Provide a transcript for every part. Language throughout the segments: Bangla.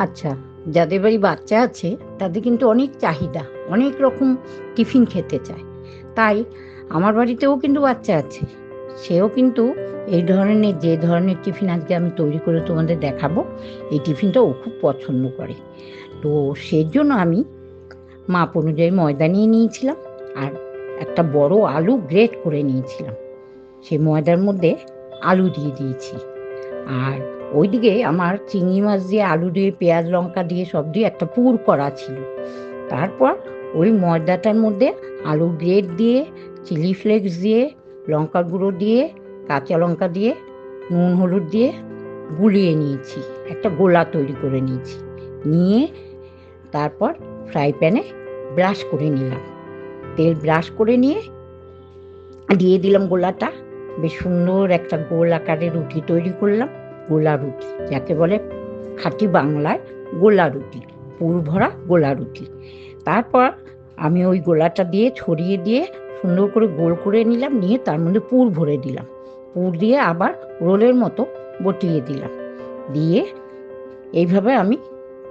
আচ্ছা, যাদের বাড়ি বাচ্চা আছে তাদের কিন্তু অনেক চাহিদা, অনেক রকম টিফিন খেতে চায়। তাই আমার বাড়িতেও কিন্তু বাচ্চা আছে। সেও কিন্তু এই ধরনের যে ধরনের টিফিন আজকে আমি তৈরি করে তোমাদের দেখাবো, এই টিফিনটা ও খুব পছন্দ করে। তো সেজন্য আমি মাপ অনুযায়ী ময়দা নিয়ে নিয়েছিলাম আর একটা বড় আলু গ্রেট করে নিয়েছিলাম। সেই ময়দার মধ্যে আলু দিয়ে দিয়েছি। আর ওইদিকে আমার চিংড়ি মাছ দিয়ে আলু দিয়ে পেঁয়াজ লঙ্কা দিয়ে সব দিয়ে একটা পুর করা ছিল। তারপর ওই ময়দাটার মধ্যে আলু গ্রেট দিয়ে, চিলি ফ্লেক্স দিয়ে, লঙ্কা গুঁড়ো দিয়ে, কাঁচা লঙ্কা দিয়ে, নুন হলুদ দিয়ে গুলিয়ে নিয়েছি, একটা গোলা তৈরি করে নিয়েছি। নিয়ে তারপর ফ্রাই প্যানে ব্রাশ করে নিলাম, তেল ব্রাশ করে নিয়ে দিয়ে দিলাম গোলাটা। বেশ সুন্দর একটা গোল আকারের রুটি তৈরি করলাম, গোলা রুটি যাকে বলে খাঁটি বাংলায় গোলা রুটি, পুর ভরা গোলা রুটি। তারপর আমি ওই গোলাটা দিয়ে ছড়িয়ে দিয়ে সুন্দর করে গোল করে নিলাম, নিয়ে তার মধ্যে পুর ভরে দিলাম, পুর দিয়ে আবার রোলের মতো বটিয়ে দিলাম, দিয়ে এইভাবে আমি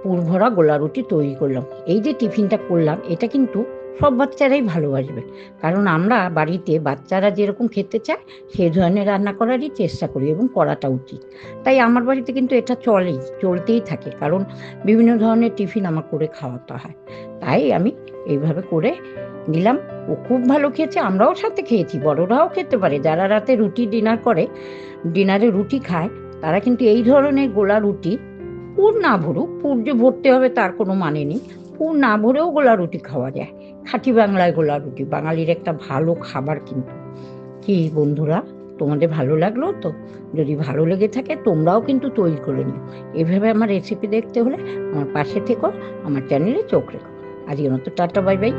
পুর ভরা গোলা রুটি তৈরি করলাম। এই যে টিফিনটা করলাম এটা কিন্তু সব বাচ্চারাই ভালোবাসবে, কারণ আমরা বাড়িতে বাচ্চারা যেরকম খেতে চায় সেই ধরনের রান্না করারই চেষ্টা করি এবং করাটা উচিত। তাই আমার বাড়িতে কিন্তু এটা চলতেই থাকে, কারণ বিভিন্ন ধরনের টিফিন আমার করে খাওয়াতে হয়। তাই আমি এইভাবে করে দিলাম। ও খুব ভালো খেয়েছে, আমরাও সাথে খেয়েছি, বড়রাও খেতে পারে। যারা রাতে রুটি ডিনার করে, ডিনারে রুটি খায়, তারা কিন্তু এই ধরনের গোলা রুটি পুর না ভরুক, পুর যে ভরতে হবে তার কোনো মানে নেই, পুর না ভরেও গোলা রুটি খাওয়া যায়। খাঁটি বাংলায় গোলা রুটি বাঙালির একটা ভালো খাবার কিন্তু। কি বন্ধুরা, তোমাদের ভালো লাগলো তো? যদি ভালো লেগে থাকে তোমরাও কিন্তু তৈরি করে নিও। এভাবে আমার রেসিপি দেখতে হলে আমার পাশে থেকো, আমার চ্যানেলে চোখ রেখো। আজকের মতো টাটা, বাই বাই।